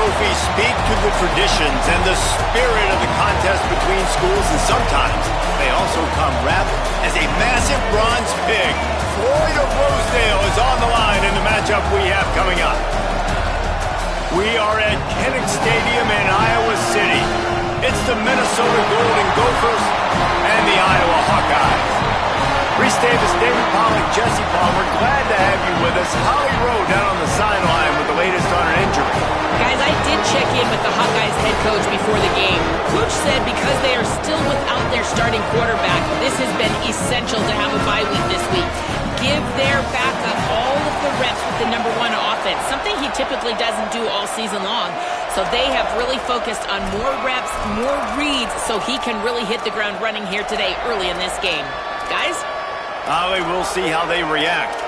trophies speak to the traditions and the spirit of the contest between schools, and sometimes they also come wrapped as a massive bronze pig. Floyd of Rosedale is on the line in the matchup we have coming up. We are at Kinnick Stadium in Iowa City. It's the Minnesota Golden Gophers and the Iowa Hawkeyes. Reese Davis, David Pollack, Jesse Palmer, glad to have you with us. Holly Rowe down on the sideline with the latest on an injury. Guys, I did check in with the Hawkeyes head coach before the game. Coach said because they are still without their starting quarterback, this has been essential to have a bye week this week. Give their backup all of the reps with the number one offense, something he typically doesn't do all season long. So they have really focused on more reps, more reads, so he can really hit the ground running here today early in this game. Guys? Holly, we'll see how they react.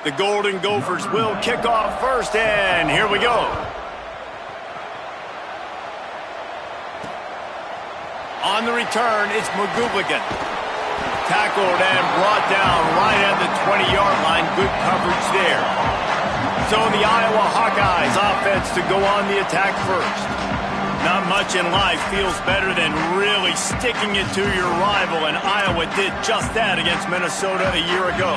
The Golden Gophers will kick off first, and here we go. On the return, it's McGooligan. Tackled and brought down right at the 20-yard line. Good coverage there. So the Iowa Hawkeyes offense to go on the attack first. Not much in life feels better than really sticking it to your rival, and Iowa did just that against Minnesota a year ago.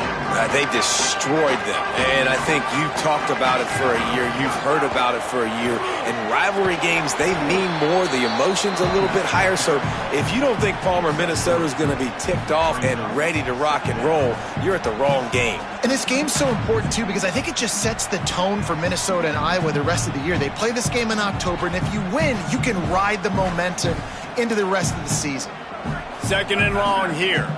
They destroyed them, and I think you talked about it for a year. You've heard about it for a year. In rivalry games, they mean more. The emotion's a little bit higher, so if you don't think Palmer, Minnesota's going to be ticked off and ready to rock and roll, you're at the wrong game. And this game's so important, too, because I think it just sets the tone for Minnesota and Iowa the rest of the year. They play this game in October, and if you win, you can ride the momentum into the rest of the season. Second and long here.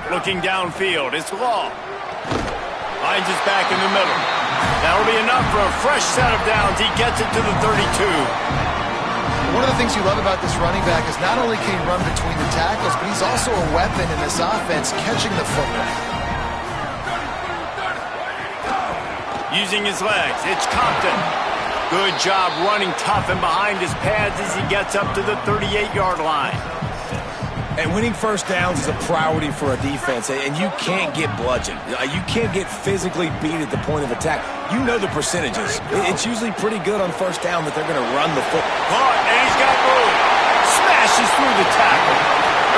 Looking downfield, it's Law. Finds his back in the middle. That'll be enough for a fresh set of downs. He gets it to the 32. One of the things you love about this running back is not only can he run between the tackles, but he's also a weapon in this offense, catching the football. Using his legs, it's Compton. Good job running tough and behind his pads as he gets up to the 38-yard line. And winning first downs is a priority for a defense, and you can't get bludgeoned. You can't get physically beat at the point of attack. You know the percentages. It's usually pretty good on first down that they're going to run the football. Caught, and he's got room. Smashes through the tackle.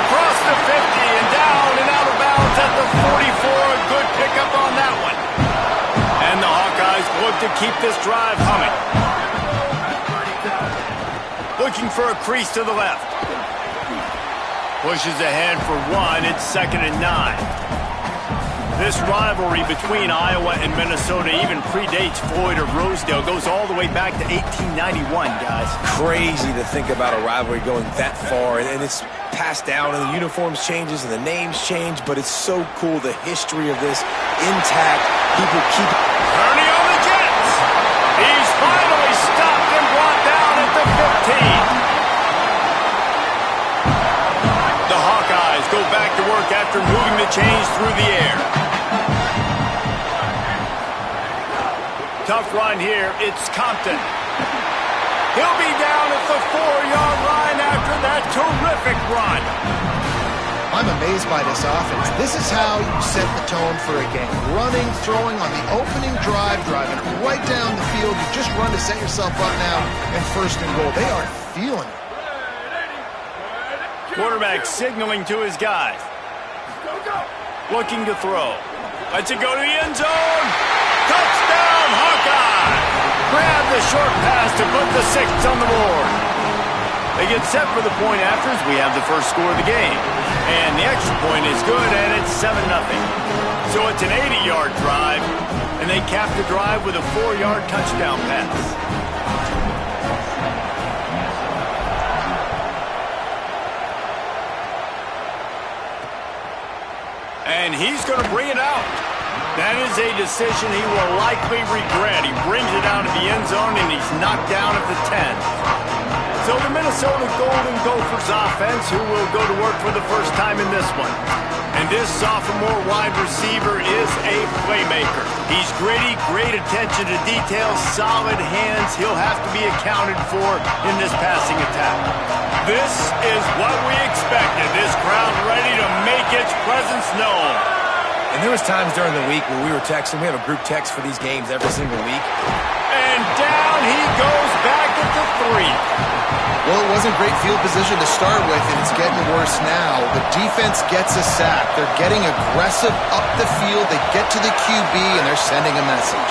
Across the 50 and down and out of bounds at the 44. A good pickup on that one. And the Hawkeyes look to keep this drive humming. Looking for a crease to the left. Pushes ahead for one. It's 2nd and 9. This rivalry between Iowa and Minnesota even predates Floyd of Rosedale. Goes all the way back to 1891, guys. Crazy to think about a rivalry going that far. And it's passed down, and the uniforms changes, and the names change. But it's so cool, the history of this intact. People keep... Kearney on the Jets. He's finally stopped and brought down at the 15. Go back to work after moving the chains through the air. Tough run here. It's Compton. He'll be down at the 4-yard line after that terrific run. I'm amazed by this offense. This is how you set the tone for a game. Running, throwing on the opening drive, driving right down the field. You just run to set yourself up now and first and goal. They are feeling it. Quarterback signaling to his guys. Looking to throw. Lets it go to the end zone. Touchdown, Hawkeye! Grab the short pass to put the 6 on the board. They get set for the point after as we have the first score of the game. And the extra point is good, and it's 7-0. So it's an 80-yard drive, and they cap the drive with a 4-yard touchdown pass. And he's going to bring it out. That is a decision he will likely regret. He brings it out of the end zone, and he's knocked down at the 10. So the Minnesota Golden Gophers offense, who will go to work for the first time in this one. And this sophomore wide receiver is a playmaker. He's gritty, great attention to detail, solid hands. He'll have to be accounted for in this passing attack. This is what we expected. This crowd ready to make its presence known. And there was times during the week where we were texting. We have a group text for these games every single week. And down he goes back at the 3. Well, it wasn't great field position to start with, and it's getting worse now. The defense gets a sack. They're getting aggressive up the field. They get to the QB, and they're sending a message.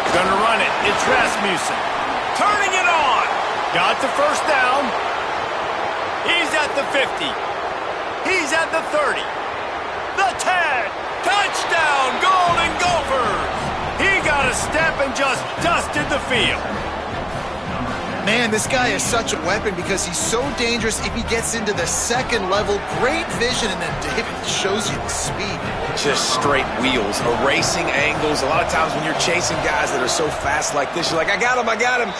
Gonna run it. It's Rasmussen. Turning it on. Got the first down. He's at the 50. He's at the 30. The 10. Touchdown, Golden Gophers. He got a step and just dusted the field. Man, this guy is such a weapon because he's so dangerous if he gets into the second level. Great vision, and then David shows you the speed. Just straight wheels, erasing angles. A lot of times when you're chasing guys that are so fast like this, you're like, I got him, I got him.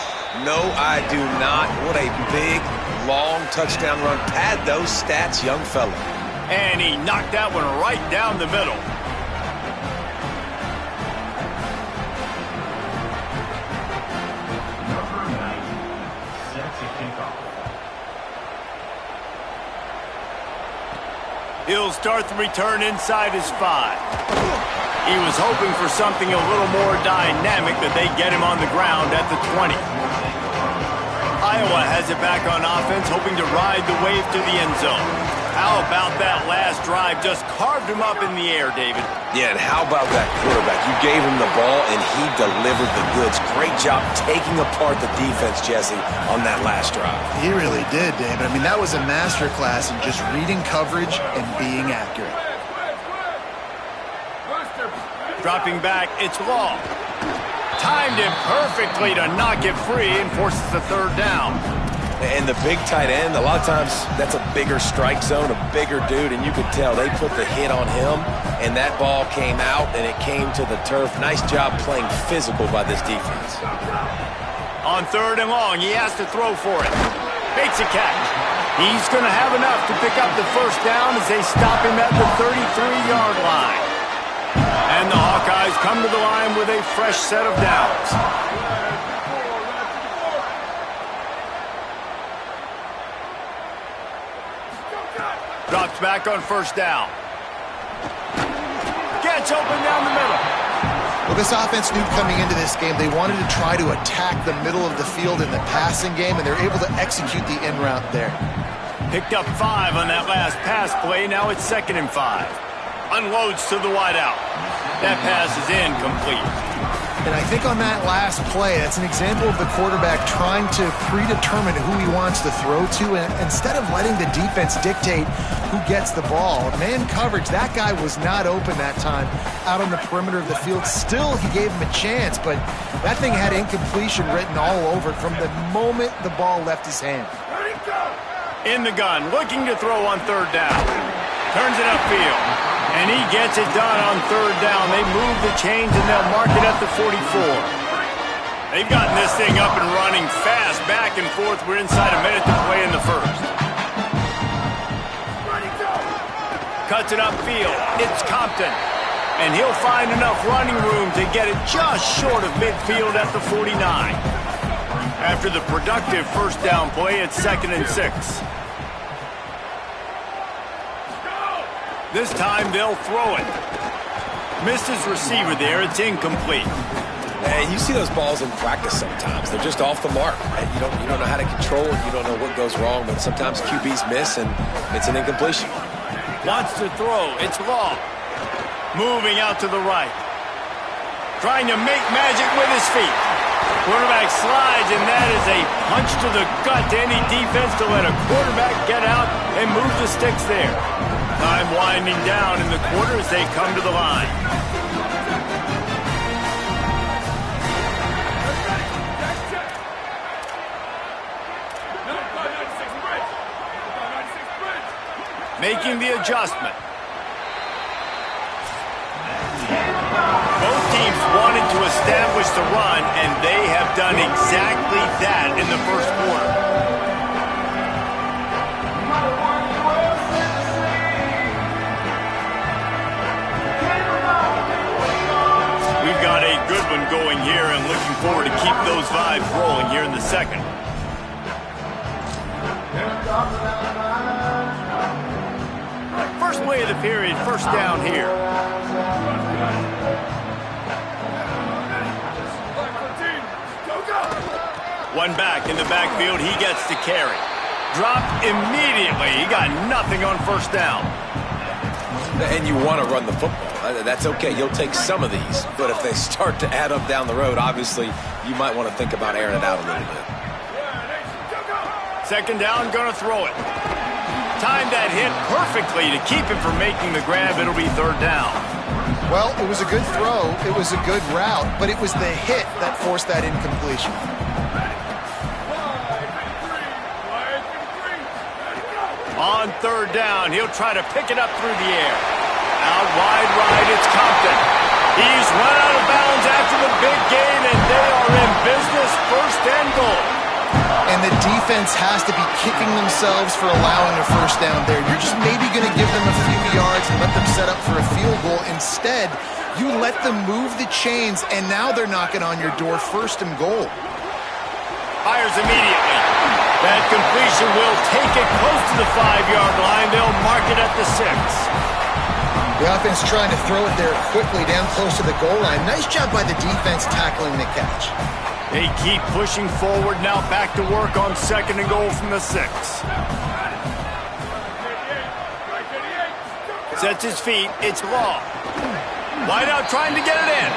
No, I do not. What a big, long touchdown run. Pad those stats, young fella. And he knocked that one right down the middle. He'll start the return inside his 5. He was hoping for something a little more dynamic, that they get him on the ground at the 20. Iowa has it back on offense, hoping to ride the wave to the end zone. How about that last drive? Just carved him up in the air, David. Yeah, and how about that quarterback? You gave him the ball, and he delivered the goods. Great job taking apart the defense, Jesse, on that last drive. He really did, David. I mean, that was a masterclass in just reading coverage and being accurate. Dropping back, it's Law. Timed him perfectly to knock it free and forces the 3rd down. And the big tight end, a lot of times that's a bigger strike zone, a bigger dude, and you could tell they put the hit on him, and that ball came out, and it came to the turf. Nice job playing physical by this defense. On 3rd and long, he has to throw for it. Makes a catch. He's going to have enough to pick up the first down as they stop him at the 33-yard line. And the Hawkeyes come to the line with a fresh set of downs. Drops back on 1st down. Gets open down the middle. Well, this offense knew coming into this game they wanted to try to attack the middle of the field in the passing game, and they're able to execute the in route there. Picked up 5 on that last pass play. Now it's 2nd and 5. Unloads to the wideout. That pass is incomplete. And I think on that last play, that's an example of the quarterback trying to predetermine who he wants to throw to, and instead of letting the defense dictate who gets the ball. Man coverage, that guy was not open that time out on the perimeter of the field. Still, he gave him a chance, but that thing had incompletion written all over it from the moment the ball left his hand. In the gun, looking to throw on 3rd down. Turns it upfield. And he gets it done on 3rd down. They move the chains, and they'll mark it at the 44. They've gotten this thing up and running fast, back and forth. We're inside a minute to play in the 1st. Cuts it upfield. It's Compton. And he'll find enough running room to get it just short of midfield at the 49. After the productive 1st down play, it's 2nd and 6. This time they'll throw it. Missed his receiver there. It's incomplete. And you see those balls in practice sometimes. They're just off the mark. You don't know how to control it. You don't know what goes wrong, but sometimes QBs miss, and it's an incompletion. Wants to throw. It's long. Moving out to the right. Trying to make magic with his feet. Quarterback slides, and that is a punch to the gut to any defense to let a quarterback get out and move the sticks there. Time winding down in the quarter as they come to the line. Making the adjustment. Both teams wanted to establish the run, and they have done exactly that in the first quarter. We've got a good one going here, and looking forward to keep those vibes rolling here in the second. First play of the period, first down here. One back in the backfield, he gets to carry. Dropped immediately. He got nothing on first down. And you want to run the football. That's okay. You'll take some of these. But if they start to add up down the road, obviously, you might want to think about airing it out a little bit. Second down, going to throw it. Timed that hit perfectly to keep him from making the grab. It'll be third down. Well, it was a good throw. It was a good route, but it was the hit that forced that incompletion. On third down, he'll try to pick it up through the air. Out wide right, it's Compton. He's run out of bounds after the big gain, and they are in business, first and goal. And the defense has to be kicking themselves for allowing a first down there. You're just maybe going to give them a few yards and let them set up for a field goal. Instead, you let them move the chains, and now they're knocking on your door, first and goal. Fires immediately. That completion will take it close to the 5-yard line. They'll mark it at the 6. The offense trying to throw it there quickly down close to the goal line. Nice job by the defense tackling the catch. They keep pushing forward, now back to work on second and goal from the 6. Sets his feet, it's long. Wide out trying to get it in.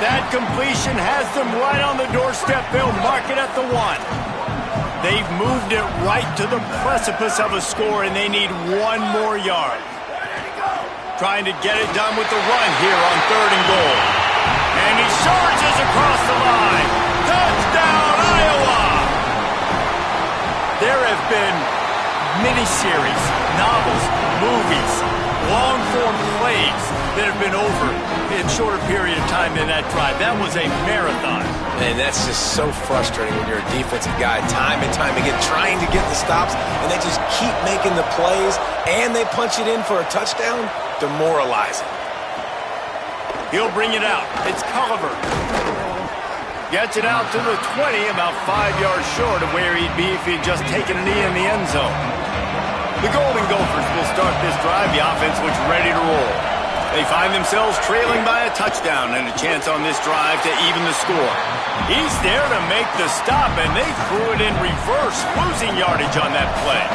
That completion has them right on the doorstep. They'll mark it at the 1. They've moved it right to the precipice of a score, and they need one more yard. Trying to get it done with the run here on third and goal. And he charges across the line. Touchdown, Iowa! There have been miniseries, novels, movies, long-form plays that have been over in shorter period of time than that drive. That was a marathon. And that's just so frustrating when you're a defensive guy, time and time again, trying to get the stops, and they just keep making the plays, and they punch it in for a touchdown. Demoralizing. He'll bring it out. It's Culliver. Gets it out to the 20, about 5 yards short of where he'd be if he'd just taken a knee in the end zone. The Golden Gophers will start this drive. The offense looks ready to roll. They find themselves trailing by a touchdown and a chance on this drive to even the score. He's there to make the stop, and they threw it in reverse, losing yardage on that play.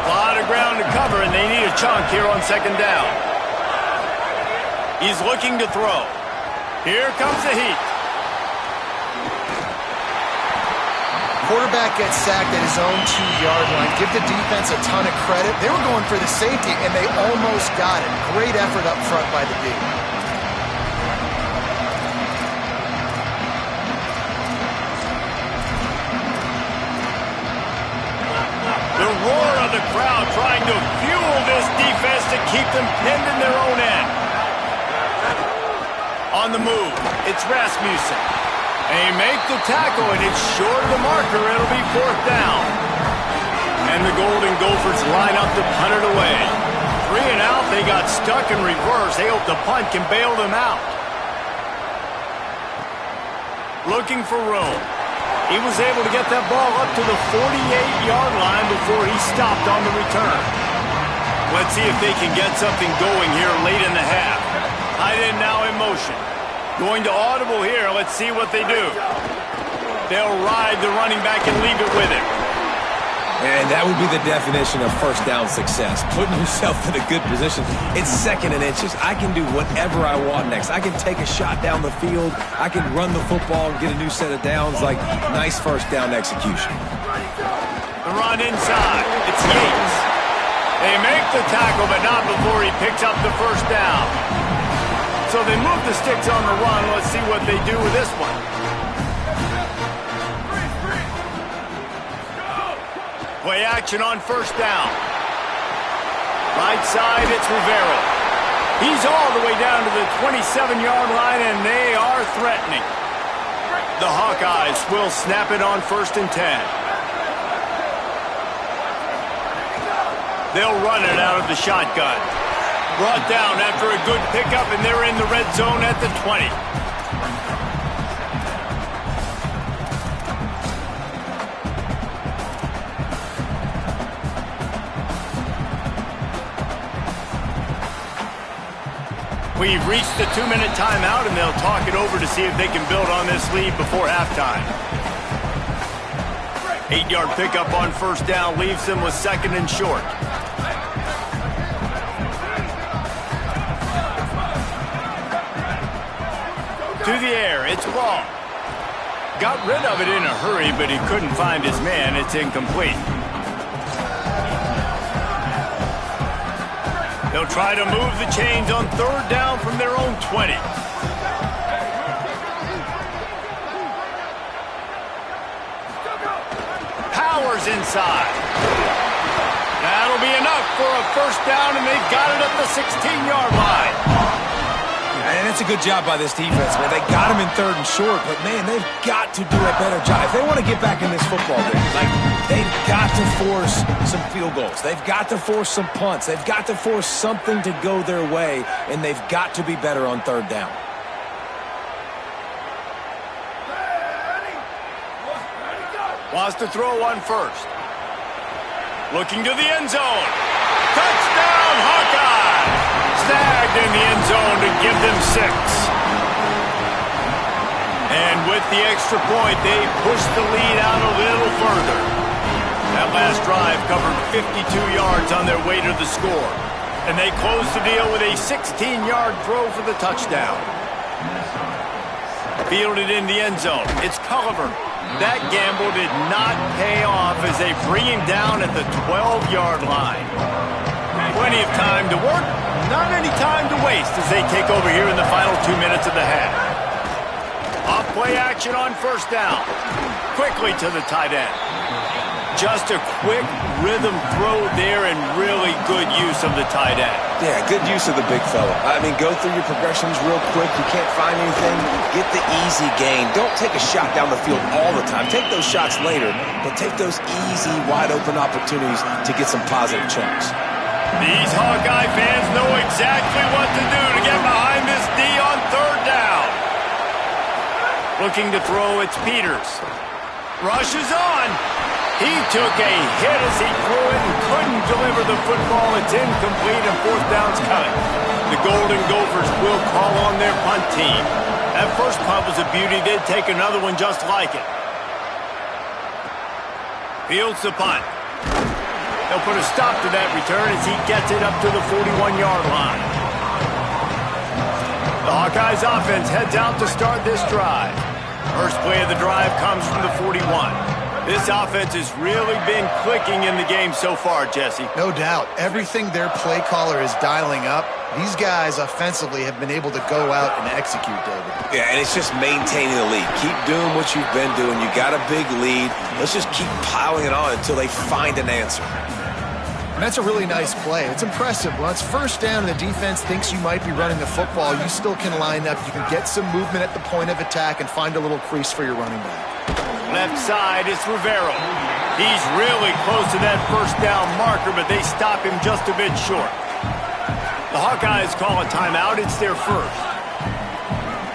A lot of ground to cover, and they need a chunk here on second down. He's looking to throw. Here comes the heat. Quarterback gets sacked at his own 2-yard line. Give the defense a ton of credit. They were going for the safety, and they almost got it. Great effort up front by the D. The roar of the crowd trying to fuel this defense to keep them pinned in their own end. On the move, it's Rasmussen. They make the tackle, and it's short of the marker. It'll be fourth down. And the Golden Gophers line up to punt it away. 3 and out, they got stuck in reverse. They hope the punt can bail them out. Looking for room. He was able to get that ball up to the 48-yard line before he stopped on the return. Let's see if they can get something going here late in the half. Tight end now in motion. Going to audible here. Let's see what they do. They'll ride the running back and leave it with him. And that would be the definition of first down success. Putting yourself in a good position. It's 2nd and inches. I can do whatever I want next. I can take a shot down the field. I can run the football and get a new set of downs. Like, nice first down execution. The run inside. It's Yates. They make the tackle, but not before he picks up the first down. So they move the sticks on the run. Let's see what they do with this one. Play action on first down. Right side, it's Rivera. He's all the way down to the 27-yard line, and they are threatening. The Hawkeyes will snap it on 1st and 10. They'll run it out of the shotgun. Brought down after a good pickup, and they're in the red zone at the 20. We've reached the 2-minute timeout, and they'll talk it over to see if they can build on this lead before halftime. 8-yard pickup on first down leaves them with 2nd and short. To the air, it's Raw. Got rid of it in a hurry, but he couldn't find his man. It's incomplete. They'll try to move the chains on 3rd down from their own 20. Powers inside. That'll be enough for a first down, and they've got it at the 16-yard line. And it's a good job by this defense, man. They got him in 3rd and short, but, man, they've got to do a better job. If they want to get back in this football game, they've got to force some field goals. They've got to force some punts. They've got to force something to go their way, and they've got to be better on 3rd down. Wants to throw on first. Looking to the end zone. Touchdown, Hawkeyes! Snagged in the end zone to give them 6. And with the extra point, they push the lead out a little further. That last drive covered 52 yards on their way to the score. And they close the deal with a 16-yard throw for the touchdown. Fielded in the end zone. It's Culliver. That gamble did not pay off as they bring him down at the 12-yard line. Plenty of time to work, not any time to waste as they take over here in the final 2 minutes of the half. Off play action on first down. Quickly to the tight end. Just a quick rhythm throw there and really good use of the tight end. Yeah, good use of the big fella. I mean, go through your progressions real quick. You can't find anything. Get the easy gain. Don't take a shot down the field all the time. Take those shots later, but take those easy, wide-open opportunities to get some positive chunks. These Hawkeye fans know exactly what to do to get behind this D on 3rd down. Looking to throw, it's Peters. Rushes on. He took a hit as he threw it and couldn't deliver the football. It's incomplete and 4th down's coming. The Golden Gophers will call on their punt team. That first punt was a beauty. They'd take another one just like it. Fields the punt. They'll put a stop to that return as he gets it up to the 41-yard line. The Hawkeyes offense heads out to start this drive. First play of the drive comes from the 41. This offense has really been clicking in the game so far, Jesse. No doubt. Everything their play caller is dialing up, these guys offensively have been able to go out and execute, David. Yeah, and it's just maintaining the lead. Keep doing what you've been doing. You got a big lead. Let's just keep piling it on until they find an answer. And that's a really nice play. It's impressive. When it's first down and the defense thinks you might be running the football, you still can line up. You can get some movement at the point of attack and find a little crease for your running back. Left side is Rivera. He's really close to that first down marker, but they stop him just a bit short. The Hawkeyes call a timeout. It's their first.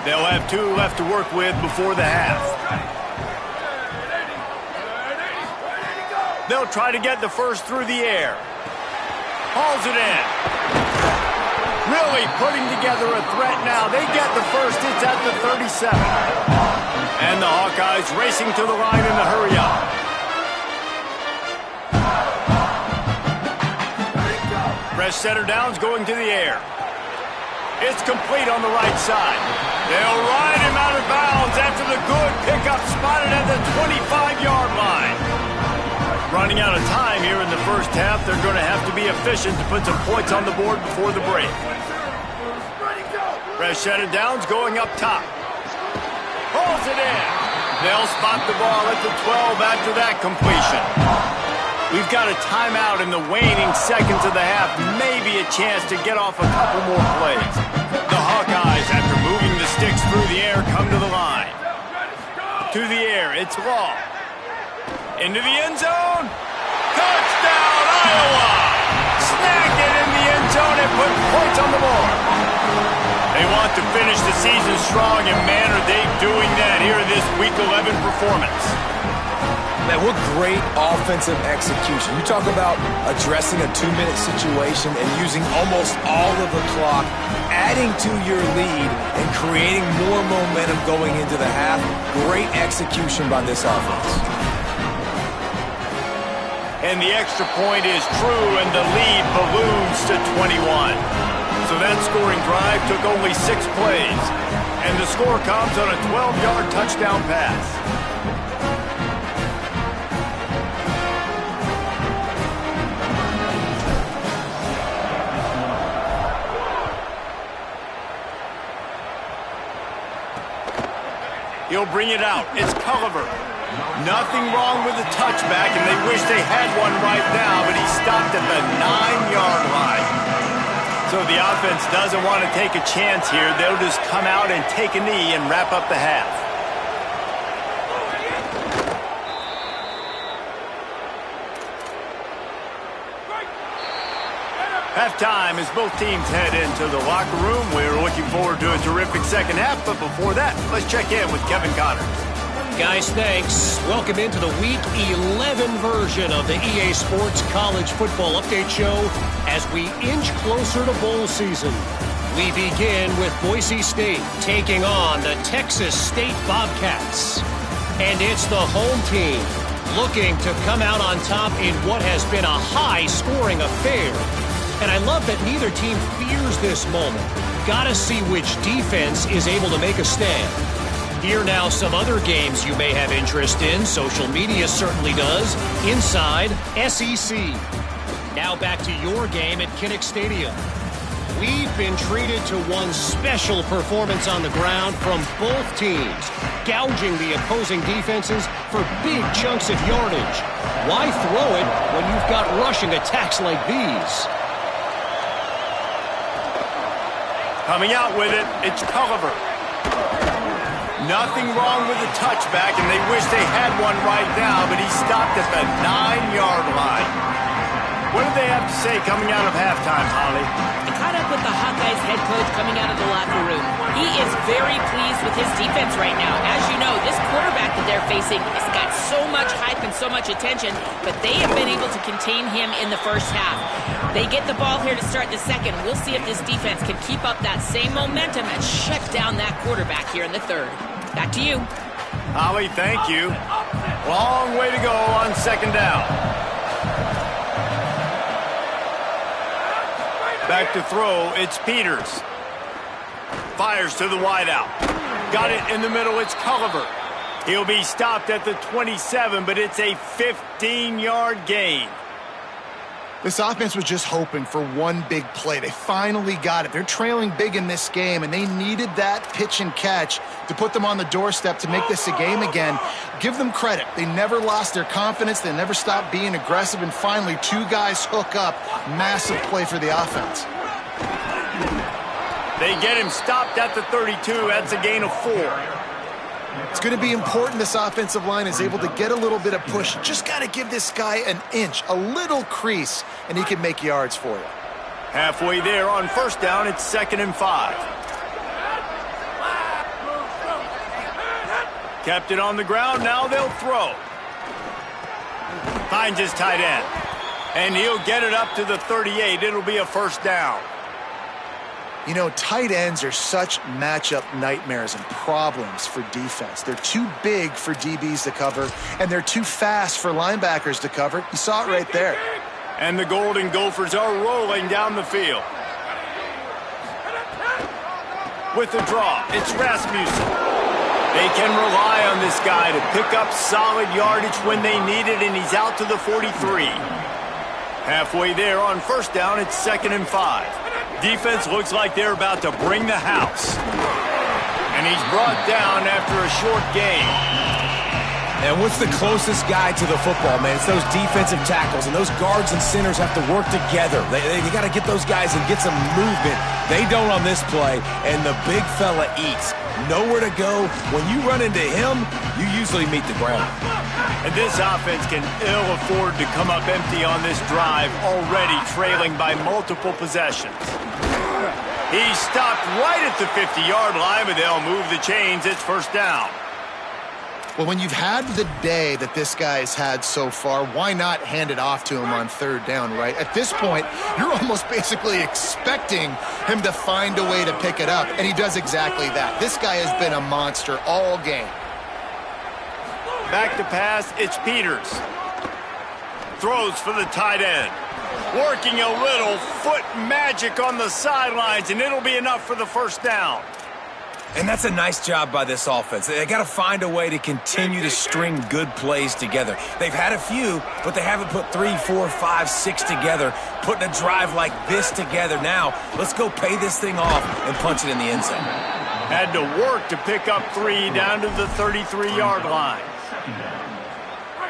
They'll have 2 left to work with before the half. They'll try to get the first through the air. Hauls it in. Really putting together a threat now. They get the first. It's at the 37. And the Hawkeyes racing to the line in the hurry up. Fresh center downs going to the air. It's complete on the right side. They'll ride him out of bounds after the good pickup spotted at the 25-yard line. Running out of time here in the first half. They're going to have to be efficient to put some points on the board before the break. Fresh set of downs going up top. Pulls it in. They'll spot the ball at the 12 after that completion. We've got a timeout in the waning seconds of the half. Maybe a chance to get off a couple more plays. The Hawkeyes, after moving the sticks through the air, come to the line. To the air, it's Law. Into the end zone. Touchdown, Iowa! Snag it in the end zone and put points on the board. They want to finish the season strong, and man, are they doing that here in this Week 11 performance. Man, what great offensive execution. You talk about addressing a 2-minute situation and using almost all of the clock, adding to your lead and creating more momentum going into the half. Great execution by this offense. And the extra point is true, and the lead balloons to 21. So that scoring drive took only 6 plays. And the score comes on a 12-yard touchdown pass. He'll bring it out. It's Culliver. Nothing wrong with the touchback, and they wish they had one right now, but he stopped at the 9-yard line. So the offense doesn't want to take a chance here. They'll just come out and take a knee and wrap up the half. Halftime as both teams head into the locker room. We're looking forward to a terrific second half, but before that, let's check in with Kevin Connors. Guys, thanks. Welcome into the Week 11 version of the EA Sports College Football Update Show as we inch closer to bowl season. We begin with Boise State taking on the Texas State Bobcats. And it's the home team looking to come out on top in what has been a high-scoring affair. And I love that neither team fears this moment. Gotta see which defense is able to make a stand. Here now some other games you may have interest in. Social media certainly does. Inside SEC. Now back to your game at Kinnick Stadium. We've been treated to one special performance on the ground from both teams, gouging the opposing defenses for big chunks of yardage. Why throw it when you've got rushing attacks like these? Coming out with it, it's Culliver. Nothing wrong with the touchback, and they wish they had one right now, but he stopped at the 9-yard line. What did they have to say coming out of halftime, Holly? I caught up with the Hawkeyes head coach coming out of the locker room. He is very pleased with his defense right now. As you know, this quarterback that they're facing has got so much hype and so much attention, but they have been able to contain him in the first half. They get the ball here to start the second. We'll see if this defense can keep up that same momentum and shut down that quarterback here in the third. Back to you. Holly, thank you. Long way to go on second down. Back to throw, it's Peters. Fires to the wideout. Got it in the middle, it's Culliver. He'll be stopped at the 27, but it's a 15-yard gain. This offense was just hoping for one big play. They finally got it. They're trailing big in this game, and they needed that pitch and catch to put them on the doorstep to make this a game again. Give them credit. They never lost their confidence. They never stopped being aggressive, and finally, 2 guys hook up. Massive play for the offense. They get him stopped at the 32. That's a gain of 4. It's going to be important this offensive line is able to get a little bit of push. Just got to give this guy an inch, a little crease, and he can make yards for you. Halfway there on first down, it's 2nd and 5. Kept it on the ground, now they'll throw. Finds his tight end. And he'll get it up to the 38. It'll be a first down. You know, tight ends are such matchup nightmares and problems for defense. They're too big for DBs to cover, and they're too fast for linebackers to cover. You saw it right there. And the Golden Gophers are rolling down the field. With the draw, it's Rasmussen. They can rely on this guy to pick up solid yardage when they need it, and he's out to the 43. Halfway there on first down, it's 2nd and 5. Defense looks like they're about to bring the house. And he's brought down after a short gain. And what's the closest guy to the football, man? It's those defensive tackles, and those guards and centers have to work together. They got to get those guys and get some movement. They don't on this play, and the big fella eats. Nowhere to go. When you run into him, you usually meet the ground. And this offense can ill afford to come up empty on this drive, already trailing by multiple possessions. He's stopped right at the 50-yard line, but they'll move the chains. It's first down. Well, when you've had the day that this guy's had so far, why not hand it off to him on third down, right? At this point, you're almost basically expecting him to find a way to pick it up, and he does exactly that. This guy has been a monster all game. Back to pass, it's Peters. Throws for the tight end. Working a little foot magic on the sidelines, and it'll be enough for the first down. And that's a nice job by this offense. They got to find a way to continue to string good plays together. They've had a few, but they haven't put 3, 4, 5, 6 together, putting a drive like this together. Now, let's go pay this thing off and punch it in the end zone. Had to work to pick up 3 down to the 33-yard line.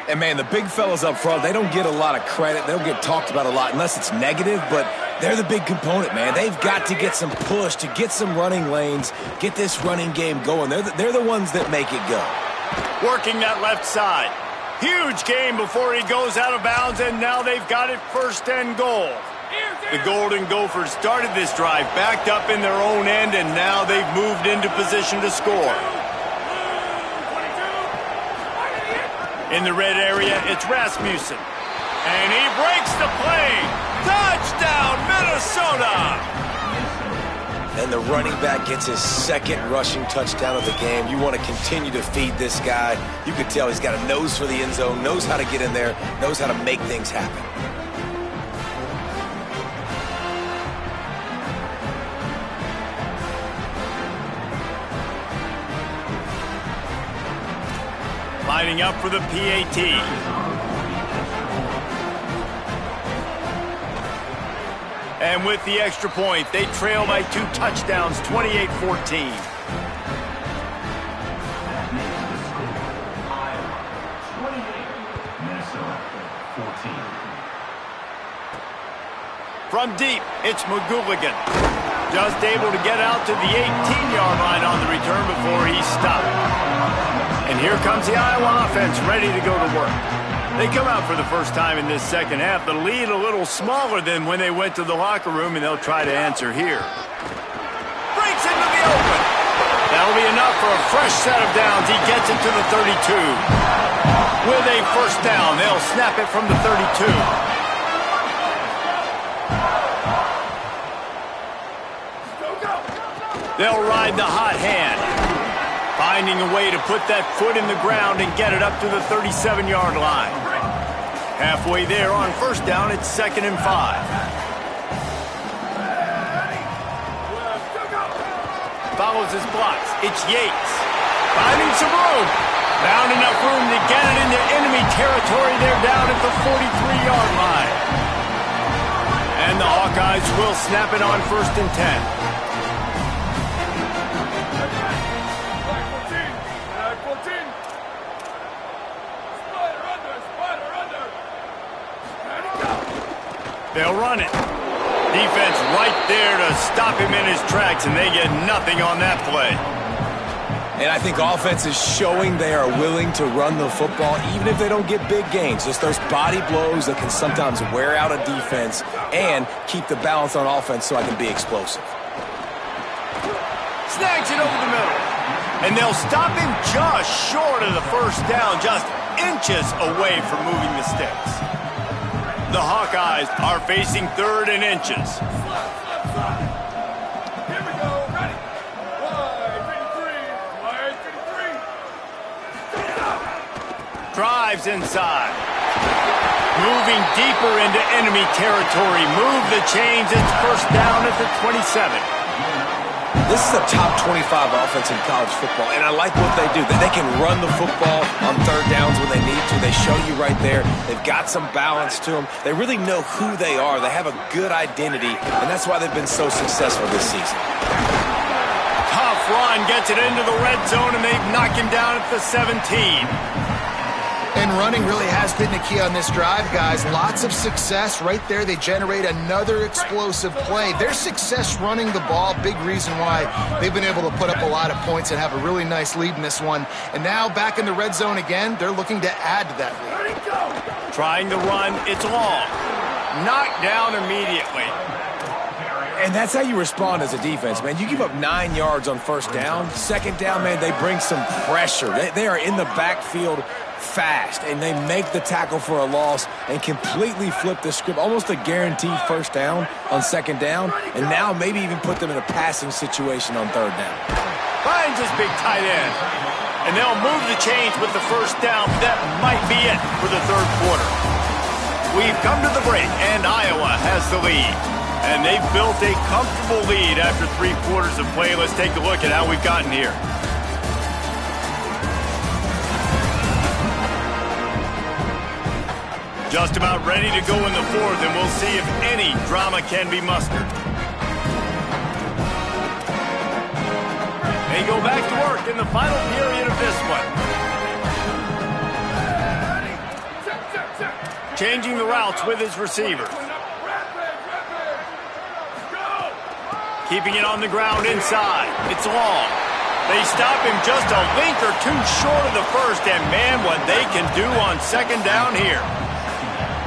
And, man, the big fellas up front, they don't get a lot of credit. They don't get talked about a lot unless it's negative, but they're the big component, man. They've got to get some push, to get some running lanes, get this running game going. They're the ones that make it go. Working that left side. Huge gain before he goes out of bounds, and now they've got it 1st and goal. The Golden Gophers started this drive backed up in their own end, and now they've moved into position to score. In the red area, it's Rasmussen. And he breaks the play. Touchdown, Minnesota! And the running back gets his 2nd rushing touchdown of the game. You want to continue to feed this guy. You can tell he's got a nose for the end zone, knows how to get in there, knows how to make things happen. Lining up for the PAT. And with the extra point, they trail by 2 touchdowns, 28-14. From deep, it's McGooligan. Just able to get out to the 18-yard line on the return before he's stopped. And here comes the Iowa offense ready to go to work. They come out for the first time in this second half. The lead a little smaller than when they went to the locker room, and they'll try to answer here. Breaks into the open. That'll be enough for a fresh set of downs. He gets it to the 32. With a first down, they'll snap it from the 32. They'll ride the hot hand. Finding a way to put that foot in the ground and get it up to the 37-yard line. Halfway there on first down, it's 2nd and 5. Follows his blocks. It's Yates. Finding some room. Found enough room to get it into enemy territory. They're down at the 43-yard line. And the Hawkeyes will snap it on 1st and 10. They'll run it. Defense right there to stop him in his tracks, and they get nothing on that play. And I think offense is showing they are willing to run the football, even if they don't get big gains. Just those body blows that can sometimes wear out a defense and keep the balance on offense so I can be explosive. Snags it over the middle. And they'll stop him just short of the first down, just inches away from moving the sticks. The Hawkeyes are facing 3rd and inches. Drives inside. Moving deeper into enemy territory. Move the chains. It's first down at the 27. This is a top 25 offense in college football, and I like what they do. They can run the football on 3rd downs when they need to. They show you right there. They've got some balance to them. They really know who they are. They have a good identity, and that's why they've been so successful this season. Tough run gets it into the red zone, and they've knocked him down at the 17. And running really has been the key on this drive, guys. Lots of success right there. They generate another explosive play. Their success running the ball, big reason why they've been able to put up a lot of points and have a really nice lead in this one. And now back in the red zone again, they're looking to add to that lead. Trying to run, it's long. Knocked down immediately. And that's how you respond as a defense, man. You give up 9 yards on 1st down. 2nd down, man, they bring some pressure. They are in the backfield fast, and they make the tackle for a loss and completely flip the script. Almost a guaranteed 1st down on 2nd down, and now maybe even put them in a passing situation on 3rd down. Finds his big tight end. And they'll move the chains with the 1st down. That might be it for the 3rd quarter. We've come to the break, and Iowa has the lead. And they've built a comfortable lead after 3 quarters of play. Let's take a look at how we've gotten here. Just about ready to go in the 4th, and we'll see if any drama can be mustered. They go back to work in the final period of this one. Changing the routes with his receivers. Keeping it on the ground inside. It's long. They stop him just a link or two short of the 1st, and man, what they can do on 2nd down here.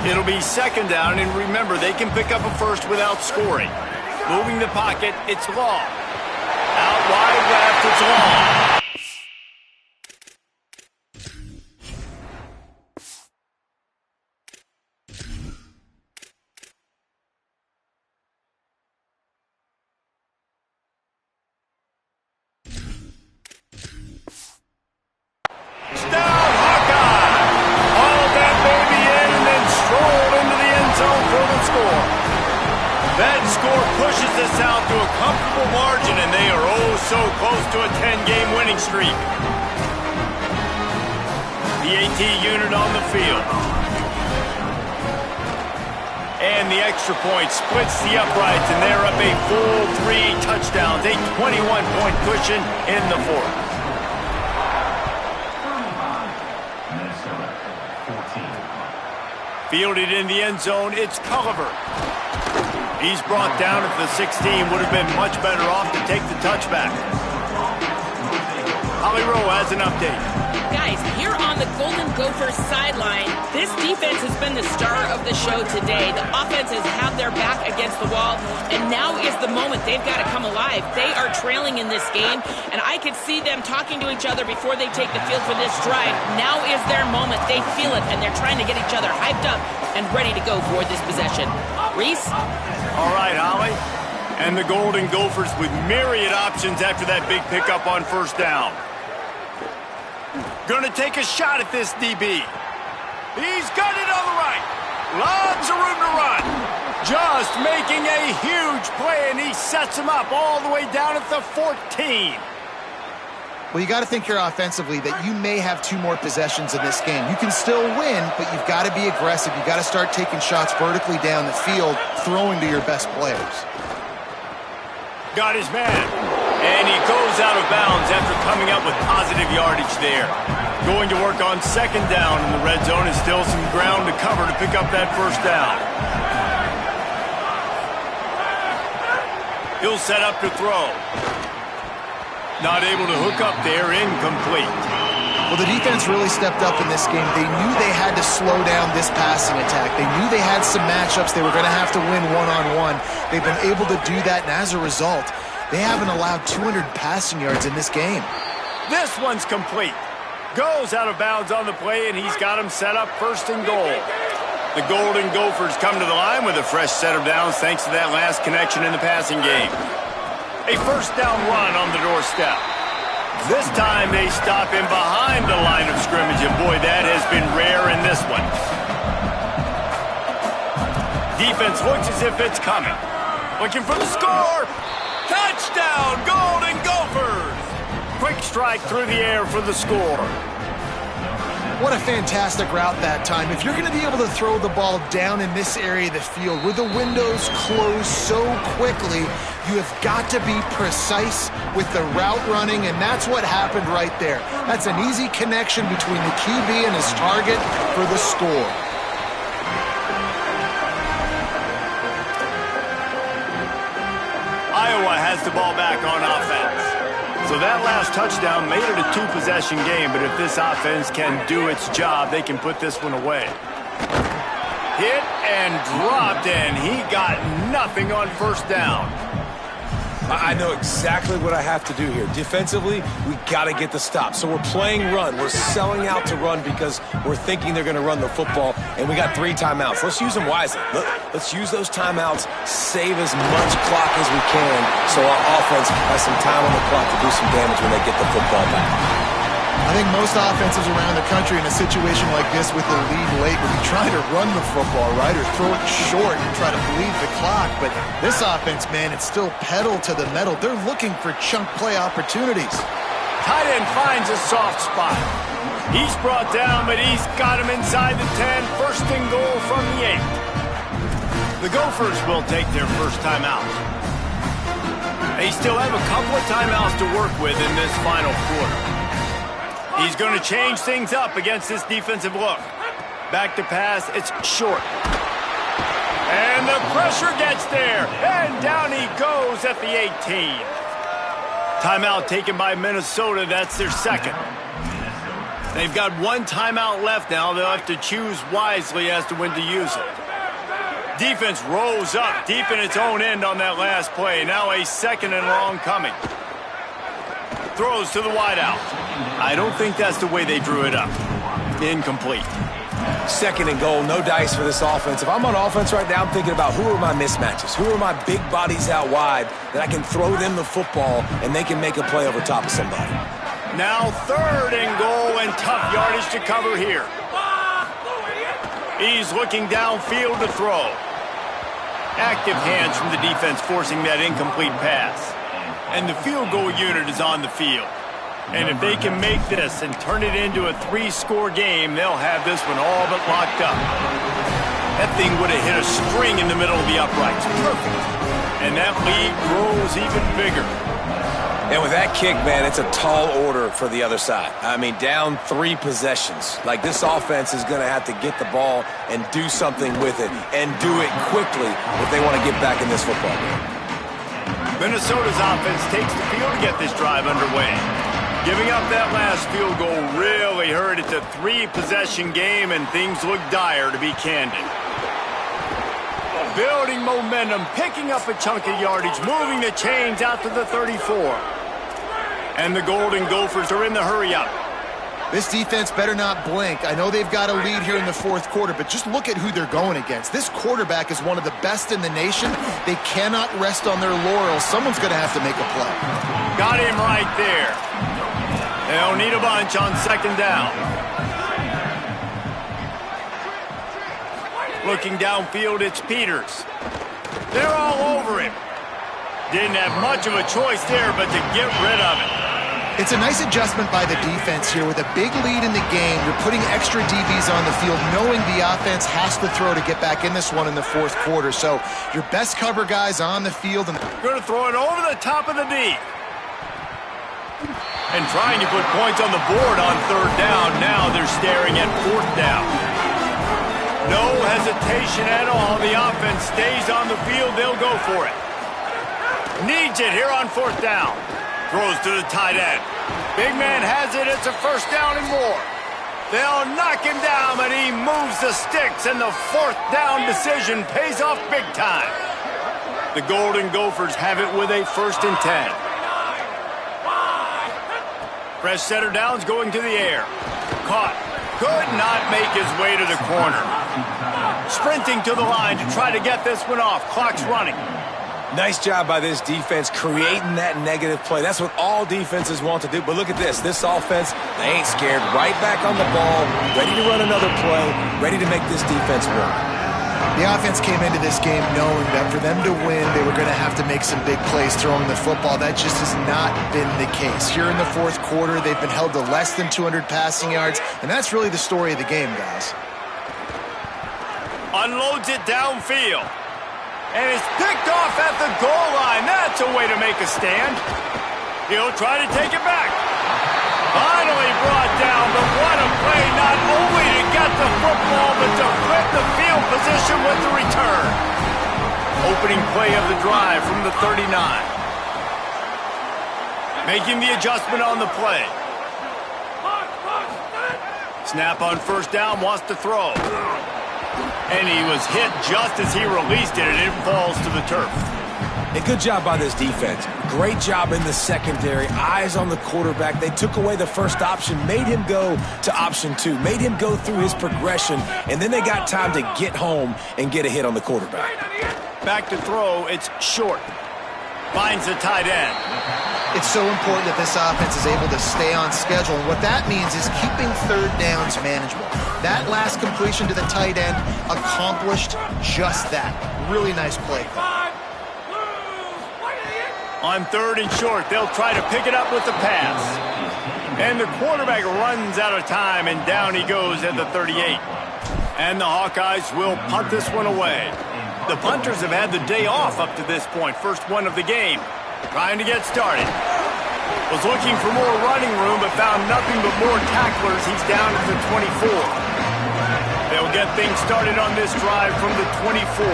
It'll be 2nd down, and remember, they can pick up a 1st without scoring. Moving the pocket, it's long. Out wide left, it's long. That score pushes us out to a comfortable margin, and they are oh so close to a 10-game winning streak. The AT unit on the field. And the extra point splits the uprights, and they're up a full 3 touchdowns, a 21-point cushion in the 4th. Fielded in the end zone, it's Culliver. He's brought down at the 16. Would have been much better off to take the touchback. Holly Rowe has an update. Guys, here on the Golden Gophers sideline, this defense has been the star of the show today. The offense has had their back against the wall, and now is the moment they've got to come alive. They are trailing in this game, and I could see them talking to each other before they take the field for this drive. Now is their moment. They feel it, and they're trying to get each other hyped up and ready to go for this possession. Reese? All right, Holly. And the Golden Gophers with myriad options after that big pickup on 1st down. Gonna take a shot at this DB. He's got it on the right. Lots of room to run. Just making a huge play, and he sets him up all the way down at the 14. Well, you got to think here offensively that you may have 2 more possessions in this game. You can still win, but you've got to be aggressive. You've got to start taking shots vertically down the field, throwing to your best players. Got his man. And he goes out of bounds after coming up with positive yardage there. Going to work on 2nd down in the red zone, and still some ground to cover to pick up that 1st down. He'll set up to throw. Not able to hook up there, incomplete. Well, the defense really stepped up in this game. They knew they had to slow down this passing attack. They knew they had some matchups they were going to have to win one-on-one. They've been able to do that, and as a result, they haven't allowed 200 passing yards in this game. This one's complete. Goes out of bounds on the play, and he's got him set up 1st and goal. The Golden Gophers come to the line with a fresh set of downs thanks to that last connection in the passing game. A first down run on the doorstep. This time they stop him behind the line of scrimmage, and boy, that has been rare in this one. Defense looks as if it's coming. Looking for the score. Touchdown, Golden Gophers! Quick strike through the air for the score. What a fantastic route that time. If you're going to be able to throw the ball down in this area of the field where the windows close so quickly, you have got to be precise with the route running, and that's what happened right there. That's an easy connection between the QB and his target for the score. Iowa has the ball back on offense. So that last touchdown made it a two-possession game, but if this offense can do its job, they can put this one away. Hit and dropped, and he got nothing on first down. I know exactly what I have to do here. Defensively, we got to get the stop. So we're playing run. We're selling out to run because we're thinking they're going to run the football, and we got 3 timeouts. Let's use them wisely. Let's use those timeouts, save as much clock as we can so our offense has some time on the clock to do some damage when they get the football back. I think most offenses around the country in a situation like this with the lead late would be trying to run the football, right, or throw it short and try to bleed the clock. But this offense, man, it's still pedal to the metal. They're looking for chunk play opportunities. Tight end finds a soft spot. He's brought down, but he's got him inside the 10. First and goal from the 8. The Gophers will take their first timeout. They still have a couple of timeouts to work with in this final quarter. He's going to change things up against this defensive look. Back to pass, it's short. And the pressure gets there, and down he goes at the 18. Timeout taken by Minnesota, that's their second. They've got 1 timeout left now. They'll have to choose wisely as to when to use it. Defense rolls up deep in its own end on that last play. Now a second and long coming. Throws to the wideout. I don't think that's the way they drew it up. Incomplete. Second and goal, no dice for this offense. If I'm on offense right now, I'm thinking about who are my mismatches? Who are my big bodies out wide that I can throw them the football and they can make a play over top of somebody? Now third and goal and tough yardage to cover here. He's looking downfield to throw. Active hands from the defense forcing that incomplete pass. And the field goal unit is on the field. And if they can make this and turn it into a 3-score game, they'll have this one all but locked up. That thing would have hit a string in the middle of the uprights. Perfect. And that lead grows even bigger. And with that kick, man, it's a tall order for the other side. I mean, down 3 possessions. Like, this offense is going to have to get the ball and do something with it, and do it quickly if they want to get back in this football game. Minnesota's offense takes the field to get this drive underway. Giving up that last field goal really hurt. It's a 3-possession game, and things look dire, to be candid. Building momentum, picking up a chunk of yardage, moving the chains out to the 34. And the Golden Gophers are in the hurry-up. This defense better not blink. I know they've got a lead here in the 4th quarter, but just look at who they're going against. This quarterback is one of the best in the nation. They cannot rest on their laurels. Someone's going to have to make a play. Got him right there. They'll need a bunch on second down. Looking downfield, it's Peters. They're all over him. Didn't have much of a choice there, but to get rid of it. It's a nice adjustment by the defense here. With a big lead in the game, you're putting extra DBs on the field, knowing the offense has to throw to get back in this one in the 4th quarter. So your best cover guys on the field. And going to throw it over the top of the D. And trying to put points on the board on third down. Now they're staring at 4th down. No hesitation at all. The offense stays on the field. They'll go for it. Needs it here on 4th down. Throws to the tight end. Big man has it. It's a first down and more. They'll knock him down, but he moves the sticks, and the 4th down decision pays off big time. The Golden Gophers have it with a 1st and 10. Fresh setter downs going to the air. Caught. Could not make his way to the corner. Sprinting to the line to try to get this one off. Clock's running. Nice job by this defense creating that negative play. That's what all defenses want to do. But look at this. This offense, they ain't scared. Right back on the ball, ready to run another play, ready to make this defense work. The offense came into this game knowing that for them to win, they were going to have to make some big plays throwing the football. That just has not been the case. Here in the fourth quarter, they've been held to less than 200 passing yards, and that's really the story of the game, guys. Unloads it downfield. And it's picked off at the goal line. That's a way to make a stand. He'll try to take it back. Finally brought down, but what a play, not only to get the football, but to flip the field position with the return. Opening play of the drive from the 39. Making the adjustment on the play. Snap on first down, wants to throw. And he was hit just as he released it, and it falls to the turf. A good job by this defense. Great job in the secondary. Eyes on the quarterback. They took away the first option, made him go to option 2, made him go through his progression, and then they got time to get home and get a hit on the quarterback. Back to throw. It's short. Finds the tight end. It's so important that this offense is able to stay on schedule. And what that means is keeping third downs manageable. That last completion to the tight end accomplished just that. Really nice play. On third and short, they'll try to pick it up with the pass. And the quarterback runs out of time, and down he goes at the 38. And the Hawkeyes will punt this one away. The punters have had the day off up to this point. First one of the game. Trying to get started. Was looking for more running room, but found nothing but more tacklers. He's down to the 24. They'll get things started on this drive from the 24.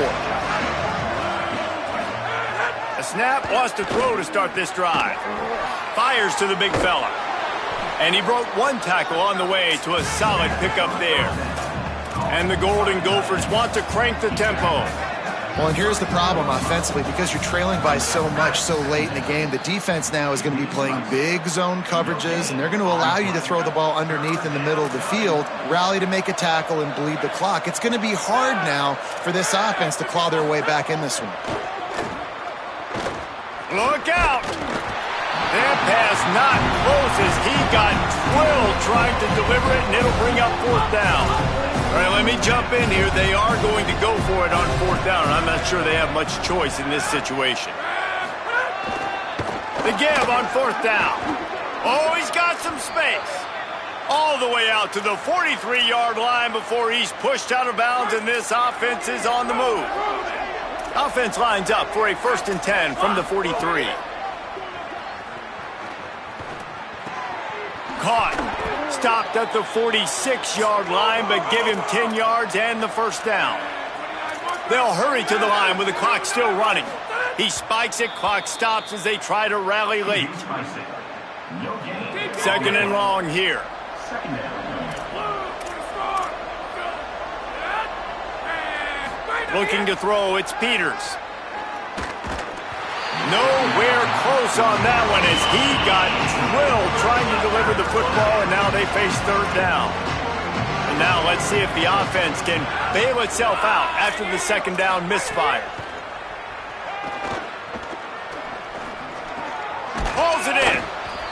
A snap, wants to throw to start this drive. Fires to the big fella. And he broke one tackle on the way to a solid pickup there. And the Golden Gophers want to crank the tempo. Well, and here's the problem offensively. Because you're trailing by so much so late in the game, the defense now is going to be playing big zone coverages, and they're going to allow you to throw the ball underneath in the middle of the field, rally to make a tackle, and bleed the clock. It's going to be hard now for this offense to claw their way back in this one. Look out! That pass not close as he got twirled trying to deliver it, and it'll bring up fourth down. All right, let me jump in here. They are going to go for it on fourth down, and I'm not sure they have much choice in this situation. The give on fourth down. Oh, he's got some space. All the way out to the 43-yard line before he's pushed out of bounds, and this offense is on the move. Offense lines up for a 1st and 10 from the 43. Caught. Stopped at the 46-yard line, but give him 10 yards and the first down. They'll hurry to the line with the clock still running. He spikes it, clock stops as they try to rally late. 2nd and long here. Looking to throw, it's Peters. Nowhere close on that one as he got drilled trying to deliver the football, and now they face third down. And now let's see if the offense can bail itself out after the 2nd down misfire. Pulls it in.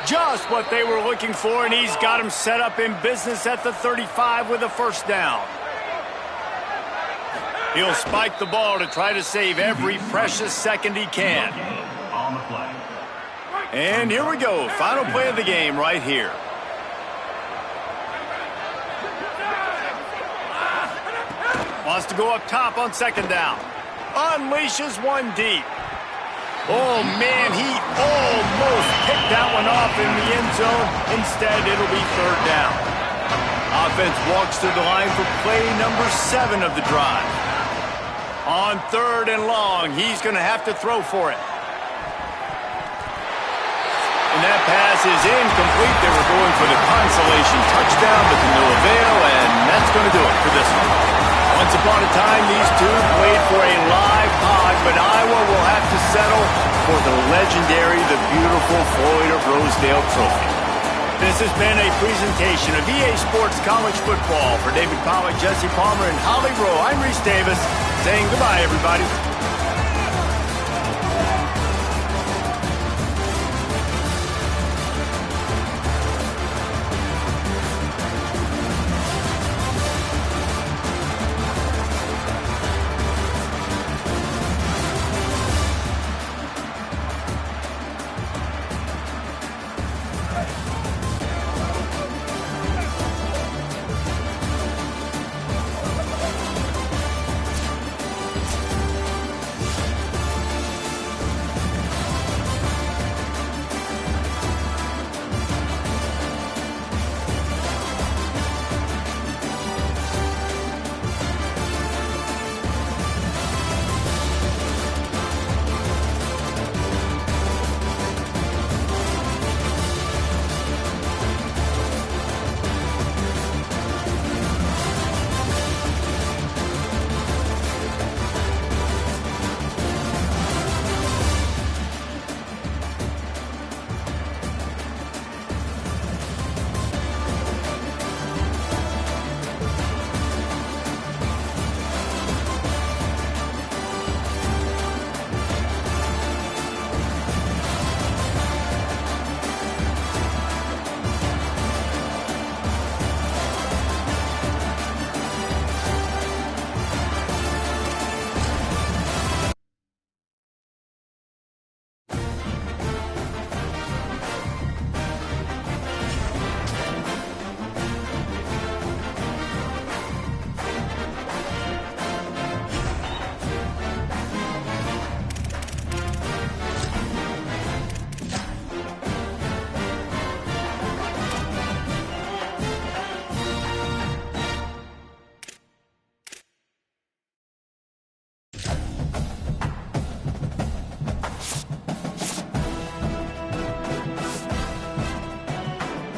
Just what they were looking for, and he's got him set up in business at the 35 with a 1st down. He'll spike the ball to try to save every precious second he can. And here we go. Final play of the game right here. Wants to go up top on 2nd down. Unleashes one deep. Oh, man, he almost picked that one off in the end zone. Instead, it'll be 3rd down. Offense walks to the line for play number 7 of the drive. On 3rd and long, he's going to have to throw for it. And that pass is incomplete. They were going for the consolation touchdown, but to no avail, and that's going to do it for this one. Once upon a time, these two played for a live hog, but Iowa will have to settle for the legendary, the beautiful Floyd of Rosedale trophy. This has been a presentation of EA Sports College Football. For David Pollack, Jesse Palmer, and Holly Rowe, I'm Reese Davis saying goodbye, everybody.